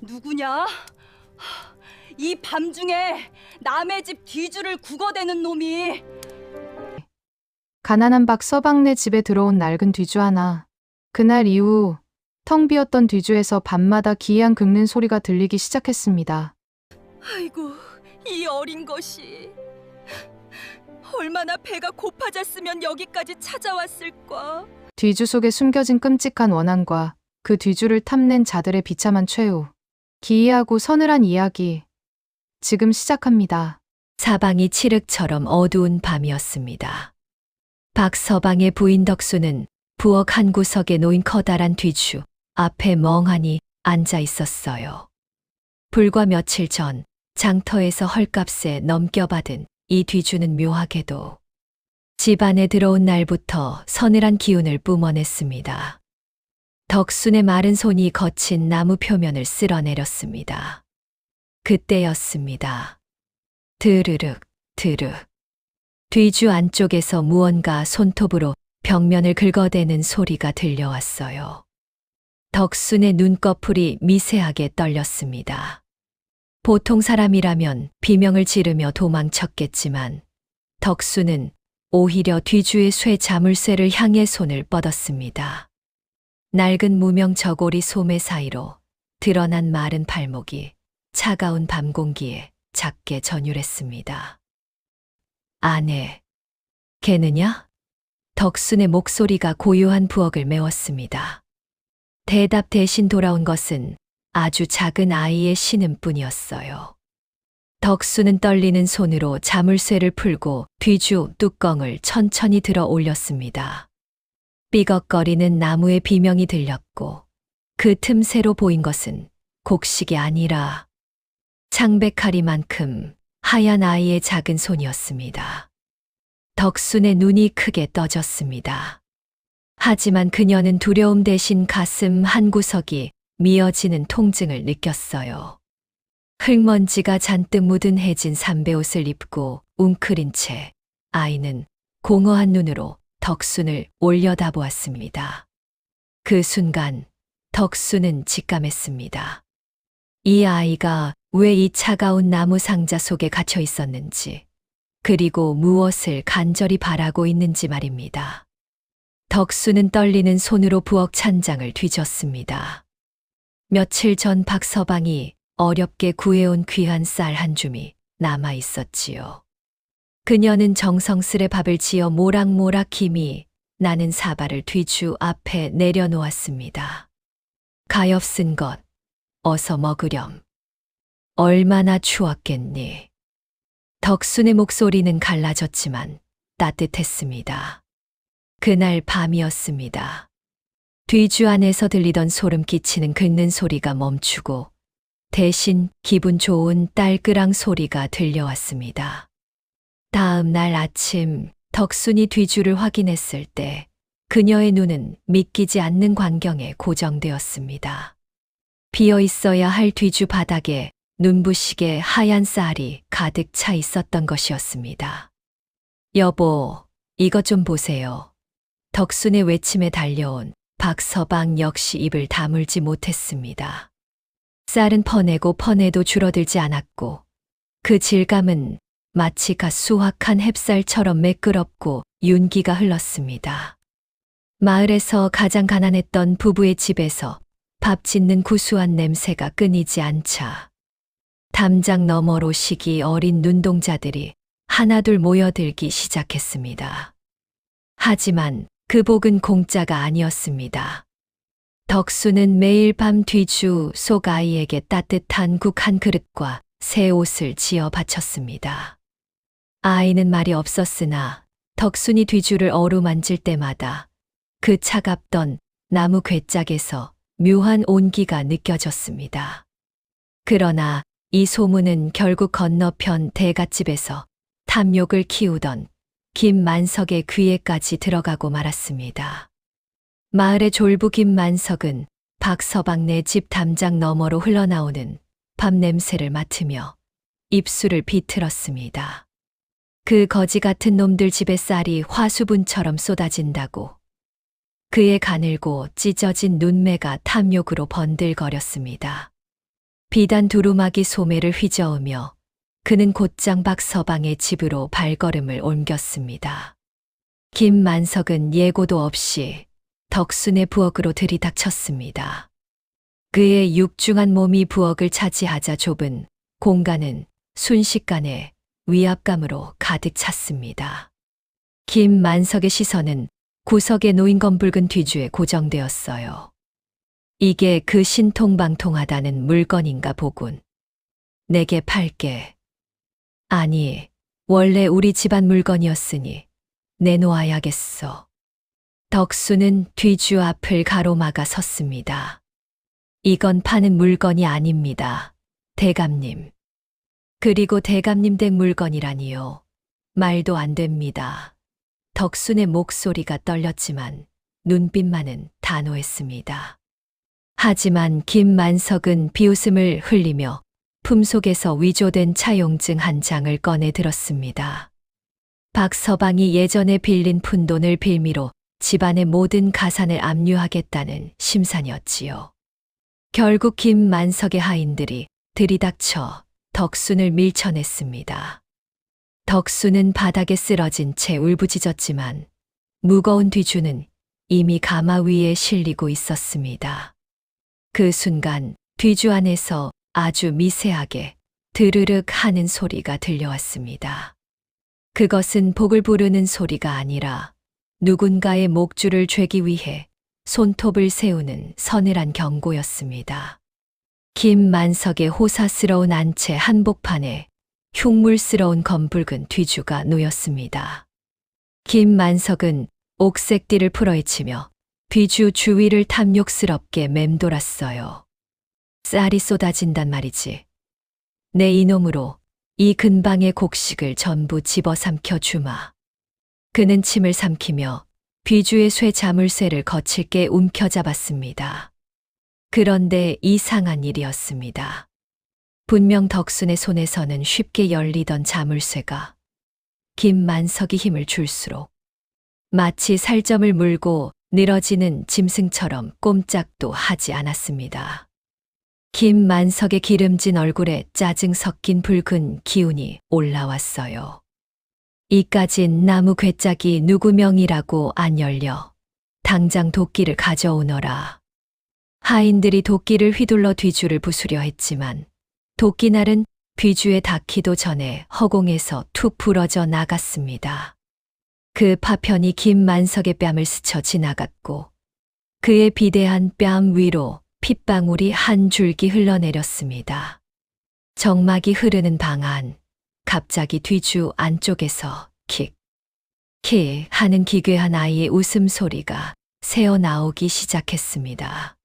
누구냐? 이 밤중에 남의 집 뒤주를 구거대는 놈이. 가난한 박서방네 집에 들어온 낡은 뒤주 하나. 그날 이후 텅 비었던 뒤주에서 밤마다 기이한 긁는 소리가 들리기 시작했습니다. 아이고, 이 어린 것이 얼마나 배가 고파졌으면 여기까지 찾아왔을까. 뒤주 속에 숨겨진 끔찍한 원한과 그 뒤주를 탐낸 자들의 비참한 최후. 기이하고 서늘한 이야기. 지금 시작합니다. 사방이 칠흑처럼 어두운 밤이었습니다. 박서방의 부인 덕수는 부엌 한 구석에 놓인 커다란 뒤주 앞에 멍하니 앉아 있었어요. 불과 며칠 전 장터에서 헐값에 넘겨받은 이 뒤주는 묘하게도 집안에 들어온 날부터 서늘한 기운을 뿜어냈습니다. 덕순의 마른 손이 거친 나무 표면을 쓸어내렸습니다. 그때였습니다. 드르륵 드르. 뒤주 안쪽에서 무언가 손톱으로 벽면을 긁어대는 소리가 들려왔어요. 덕순의 눈꺼풀이 미세하게 떨렸습니다. 보통 사람이라면 비명을 지르며 도망쳤겠지만 덕순은 오히려 뒤주의 쇠 자물쇠를 향해 손을 뻗었습니다. 낡은 무명 저고리 소매 사이로 드러난 마른 발목이 차가운 밤 공기에 작게 전율했습니다. 아내, 걔느냐? 덕순의 목소리가 고요한 부엌을 메웠습니다. 대답 대신 돌아온 것은 아주 작은 아이의 신음뿐이었어요. 덕순은 떨리는 손으로 자물쇠를 풀고 뒤주 뚜껑을 천천히 들어 올렸습니다. 삐걱거리는 나무의 비명이 들렸고 그 틈새로 보인 것은 곡식이 아니라 창백하리만큼 하얀 아이의 작은 손이었습니다. 덕순의 눈이 크게 떠졌습니다. 하지만 그녀는 두려움 대신 가슴 한구석이 미어지는 통증을 느꼈어요. 흙먼지가 잔뜩 묻은 해진 삼배옷을 입고 웅크린 채 아이는 공허한 눈으로 덕순을 올려다보았습니다. 그 순간 덕순은 직감했습니다. 이 아이가 왜 이 차가운 나무 상자 속에 갇혀 있었는지, 그리고 무엇을 간절히 바라고 있는지 말입니다. 덕순은 떨리는 손으로 부엌 찬장을 뒤졌습니다. 며칠 전 박서방이 어렵게 구해온 귀한 쌀 한 줌이 남아 있었지요. 그녀는 정성스레 밥을 지어 모락모락 김이 나는 사발을 뒤주 앞에 내려놓았습니다. 가엾은 것, 어서 먹으렴. 얼마나 추웠겠니. 덕순의 목소리는 갈라졌지만 따뜻했습니다. 그날 밤이었습니다. 뒤주 안에서 들리던 소름 끼치는 긁는 소리가 멈추고 대신 기분 좋은 딸그랑 소리가 들려왔습니다. 다음 날 아침 덕순이 뒤주를 확인했을 때 그녀의 눈은 믿기지 않는 광경에 고정되었습니다. 비어 있어야 할 뒤주 바닥에 눈부시게 하얀 쌀이 가득 차 있었던 것이었습니다. 여보, 이것 좀 보세요. 덕순의 외침에 달려온 박서방 역시 입을 다물지 못했습니다. 쌀은 퍼내고 퍼내도 줄어들지 않았고 그 질감은 마치 갓 수확한 햅쌀처럼 매끄럽고 윤기가 흘렀습니다. 마을에서 가장 가난했던 부부의 집에서 밥 짓는 구수한 냄새가 끊이지 않자 담장 너머로 시기 어린 눈동자들이 하나둘 모여들기 시작했습니다. 하지만 그 복은 공짜가 아니었습니다. 덕순은 매일 밤 뒤주 속 아이에게 따뜻한 국 한 그릇과 새 옷을 지어 바쳤습니다. 아이는 말이 없었으나 덕순이 뒤주를 어루만질 때마다 그 차갑던 나무 괴짝에서 묘한 온기가 느껴졌습니다. 그러나 이 소문은 결국 건너편 대갓집에서 탐욕을 키우던 김만석의 귀에까지 들어가고 말았습니다. 마을의 졸부 김만석은 박서방네 집 담장 너머로 흘러나오는 밥 냄새를 맡으며 입술을 비틀었습니다. 그 거지 같은 놈들 집의 쌀이 화수분처럼 쏟아진다고. 그의 가늘고 찢어진 눈매가 탐욕으로 번들거렸습니다. 비단 두루마기 소매를 휘저으며 그는 곧장 박서방의 집으로 발걸음을 옮겼습니다. 김만석은 예고도 없이 덕순의 부엌으로 들이닥쳤습니다. 그의 육중한 몸이 부엌을 차지하자 좁은 공간은 순식간에 위압감으로 가득 찼습니다. 김만석의 시선은 구석에 놓인 검붉은 뒤주에 고정되었어요. 이게 그 신통방통하다는 물건인가 보군. 내게 팔게. 아니, 원래 우리 집안 물건이었으니 내놓아야겠어. 덕수는 뒤주 앞을 가로막아 섰습니다. 이건 파는 물건이 아닙니다. 대감님. 그리고 대감님 댁 물건이라니요. 말도 안 됩니다. 덕순의 목소리가 떨렸지만 눈빛만은 단호했습니다. 하지만 김만석은 비웃음을 흘리며 품속에서 위조된 차용증 한 장을 꺼내 들었습니다. 박서방이 예전에 빌린 푼돈을 빌미로 집안의 모든 가산을 압류하겠다는 심산이었지요. 결국 김만석의 하인들이 들이닥쳐 덕순을 밀쳐냈습니다. 덕순은 바닥에 쓰러진 채 울부짖었지만 무거운 뒤주는 이미 가마 위에 실리고 있었습니다. 그 순간 뒤주 안에서 아주 미세하게 드르륵 하는 소리가 들려왔습니다. 그것은 복을 부르는 소리가 아니라 누군가의 목줄을 죄기 위해 손톱을 세우는 서늘한 경고였습니다. 김만석의 호사스러운 안채 한복판에 흉물스러운 검붉은 뒤주가 놓였습니다. 김만석은 옥색 띠를 풀어헤치며 뒤주 주위를 탐욕스럽게 맴돌았어요. 쌀이 쏟아진단 말이지. 내 이놈으로 이 근방의 곡식을 전부 집어삼켜 주마. 그는 침을 삼키며 뒤주의 쇠 자물쇠를 거칠게 움켜잡았습니다. 그런데 이상한 일이었습니다. 분명 덕순의 손에서는 쉽게 열리던 자물쇠가 김만석이 힘을 줄수록 마치 살점을 물고 늘어지는 짐승처럼 꼼짝도 하지 않았습니다. 김만석의 기름진 얼굴에 짜증 섞인 붉은 기운이 올라왔어요. 이까진 나무 괴짝이 누구 명이라고 안 열려. 당장 도끼를 가져오너라. 하인들이 도끼를 휘둘러 뒤주를 부수려 했지만 도끼날은 뒤주에 닿기도 전에 허공에서 툭 부러져 나갔습니다. 그 파편이 김만석의 뺨을 스쳐 지나갔고 그의 비대한 뺨 위로 핏방울이 한 줄기 흘러내렸습니다. 정막이 흐르는 방 안, 갑자기 뒤주 안쪽에서 킥 하는 기괴한 아이의 웃음소리가 새어나오기 시작했습니다.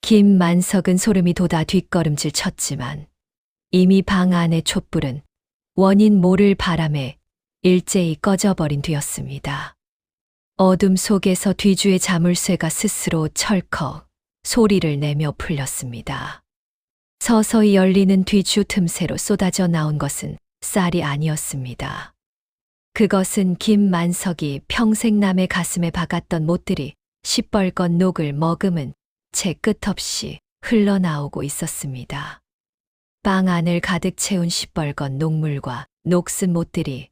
김만석은 소름이 돋아 뒷걸음질 쳤지만 이미 방 안의 촛불은 원인 모를 바람에 일제히 꺼져버린 뒤였습니다. 어둠 속에서 뒤주의 자물쇠가 스스로 철컥 소리를 내며 풀렸습니다. 서서히 열리는 뒤주 틈새로 쏟아져 나온 것은 쌀이 아니었습니다. 그것은 김만석이 평생 남의 가슴에 박았던 못들이 시뻘건 녹을 머금은 채 끝없이 흘러나오고 있었습니다. 방 안을 가득 채운 시뻘건 녹물과 녹슨 못들이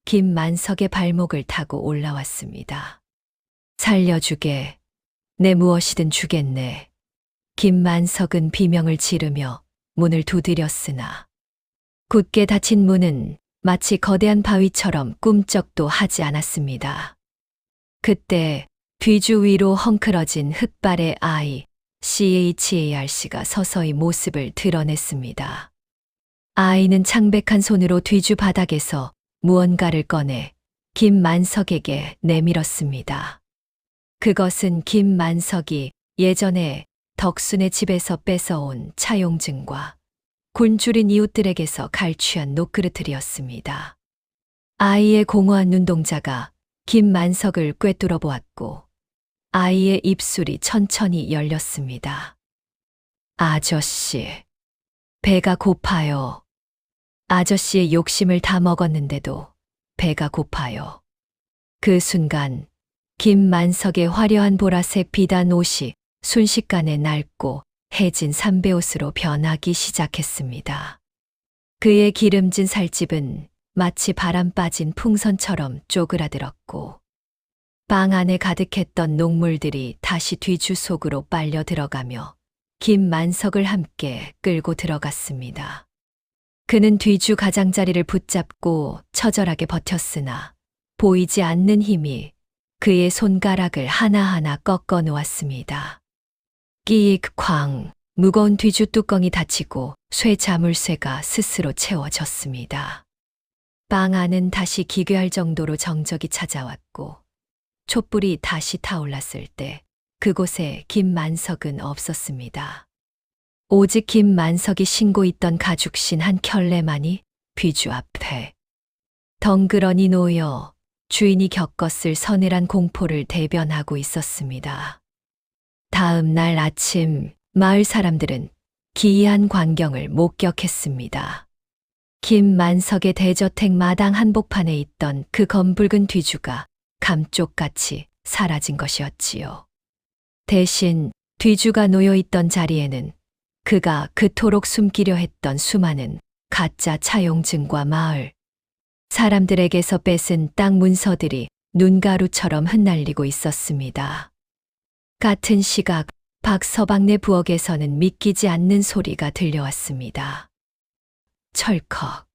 김만석의 발목을 타고 올라왔습니다. 살려주게. 내 무엇이든 주겠네. 김만석은 비명을 지르며 문을 두드렸으나 굳게 닫힌 문은 마치 거대한 바위처럼 꿈쩍도 하지 않았습니다. 그때 뒤주 위로 헝클어진 흑발의 아이 CHARC가 서서히 모습을 드러냈습니다. 아이는 창백한 손으로 뒤주 바닥에서 무언가를 꺼내 김만석에게 내밀었습니다. 그것은 김만석이 예전에 덕순의 집에서 뺏어온 차용증과 굶주린 이웃들에게서 갈취한 녹그릇들이었습니다. 아이의 공허한 눈동자가 김만석을 꿰뚫어 보았고 아이의 입술이 천천히 열렸습니다. 아저씨, 배가 고파요. 아저씨의 욕심을 다 먹었는데도 배가 고파요. 그 순간 김만석의 화려한 보라색 비단 옷이 순식간에 낡고 해진 삼배옷으로 변하기 시작했습니다. 그의 기름진 살집은 마치 바람 빠진 풍선처럼 쪼그라들었고 방 안에 가득했던 녹물들이 다시 뒤주 속으로 빨려 들어가며 김만석을 함께 끌고 들어갔습니다. 그는 뒤주 가장자리를 붙잡고 처절하게 버텼으나 보이지 않는 힘이 그의 손가락을 하나하나 꺾어 놓았습니다. 끼익쾅 무거운 뒤주 뚜껑이 닫히고 쇠 자물쇠가 스스로 채워졌습니다. 방 안은 다시 기괴할 정도로 정적이 찾아왔고 촛불이 다시 타올랐을 때 그곳에 김만석은 없었습니다. 오직 김만석이 신고 있던 가죽신 한 켤레만이 뒤주 앞에 덩그러니 놓여 주인이 겪었을 서늘한 공포를 대변하고 있었습니다. 다음 날 아침 마을 사람들은 기이한 광경을 목격했습니다. 김만석의 대저택 마당 한복판에 있던 그 검붉은 뒤주가 감쪽같이 사라진 것이었지요. 대신 뒤주가 놓여있던 자리에는 그가 그토록 숨기려 했던 수많은 가짜 차용증과 마을 사람들에게서 뺏은 땅 문서들이 눈가루처럼 흩날리고 있었습니다. 같은 시각 박서방네 부엌에서는 믿기지 않는 소리가 들려왔습니다. 철컥.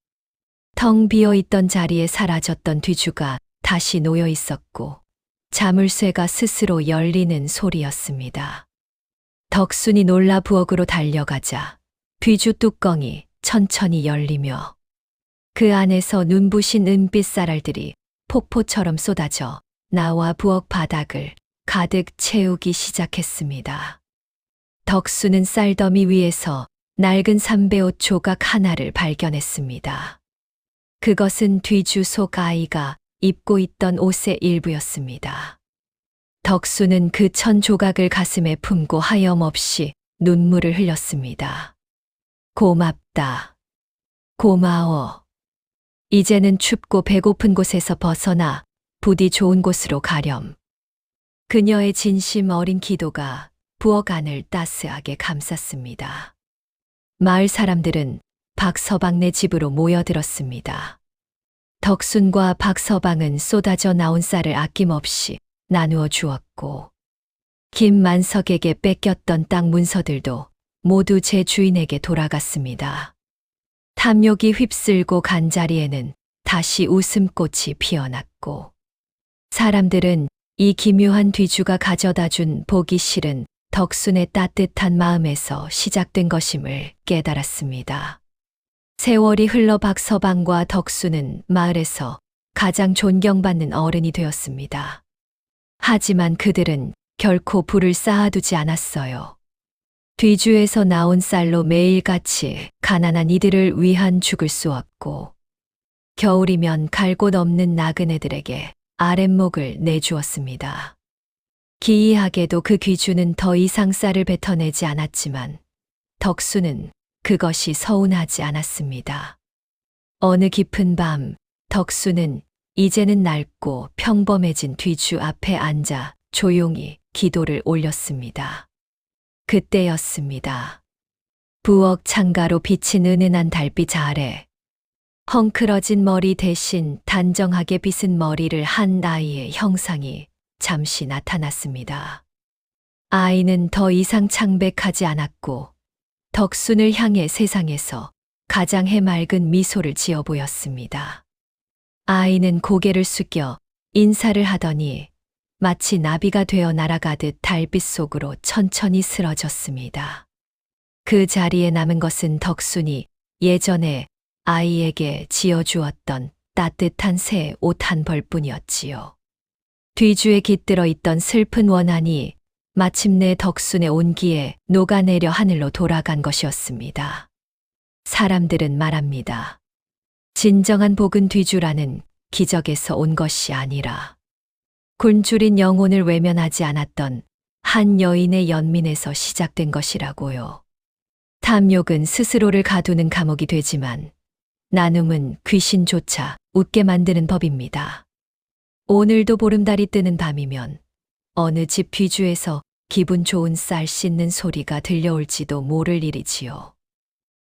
텅 비어있던 자리에 사라졌던 뒤주가 다시 놓여 있었고 자물쇠가 스스로 열리는 소리였습니다. 덕순이 놀라 부엌으로 달려가자 뒤주 뚜껑이 천천히 열리며 그 안에서 눈부신 은빛 쌀알들이 폭포처럼 쏟아져 나와 부엌 바닥을 가득 채우기 시작했습니다. 덕수는 쌀더미 위에서 낡은 삼배옷 조각 하나를 발견했습니다. 그것은 뒤주 속 아이가 입고 있던 옷의 일부였습니다. 덕수는 그 천 조각을 가슴에 품고 하염없이 눈물을 흘렸습니다. 고맙다. 고마워. 이제는 춥고 배고픈 곳에서 벗어나 부디 좋은 곳으로 가렴. 그녀의 진심 어린 기도가 부엌 안을 따스하게 감쌌습니다. 마을 사람들은 박서방네 집으로 모여들었습니다. 덕순과 박서방은 쏟아져 나온 쌀을 아낌없이 나누어 주었고 김만석에게 뺏겼던 땅 문서들도 모두 제 주인에게 돌아갔습니다. 탐욕이 휩쓸고 간 자리에는 다시 웃음꽃이 피어났고 사람들은 이 기묘한 뒤주가 가져다 준 보기 싫은 덕순의 따뜻한 마음에서 시작된 것임을 깨달았습니다. 세월이 흘러 박서방과 덕순은 마을에서 가장 존경받는 어른이 되었습니다. 하지만 그들은 결코 불을 쌓아두지 않았어요. 뒤주에서 나온 쌀로 매일같이 가난한 이들을 위한 죽을 쏘았고 겨울이면 갈 곳 없는 나그네들에게 아랫목을 내주었습니다. 기이하게도 그 귀주는 더 이상 쌀을 뱉어내지 않았지만 덕수는 그것이 서운하지 않았습니다. 어느 깊은 밤 덕수는 이제는 낡고 평범해진 뒤주 앞에 앉아 조용히 기도를 올렸습니다. 그때였습니다. 부엌 창가로 비친 은은한 달빛 아래 헝클어진 머리 대신 단정하게 빗은 머리를 한 아이의 형상이 잠시 나타났습니다. 아이는 더 이상 창백하지 않았고 덕순을 향해 세상에서 가장 해맑은 미소를 지어 보였습니다. 아이는 고개를 숙여 인사를 하더니 마치 나비가 되어 날아가듯 달빛 속으로 천천히 쓰러졌습니다. 그 자리에 남은 것은 덕순이 예전에 아이에게 지어주었던 따뜻한 새 옷 한 벌뿐이었지요. 뒤주에 깃들어 있던 슬픈 원한이 마침내 덕순의 온기에 녹아내려 하늘로 돌아간 것이었습니다. 사람들은 말합니다. 진정한 복은 뒤주라는 기적에서 온 것이 아니라 굶주린 영혼을 외면하지 않았던 한 여인의 연민에서 시작된 것이라고요. 탐욕은 스스로를 가두는 감옥이 되지만 나눔은 귀신조차 웃게 만드는 법입니다. 오늘도 보름달이 뜨는 밤이면 어느 집 뒤주에서 기분 좋은 쌀 씻는 소리가 들려올지도 모를 일이지요.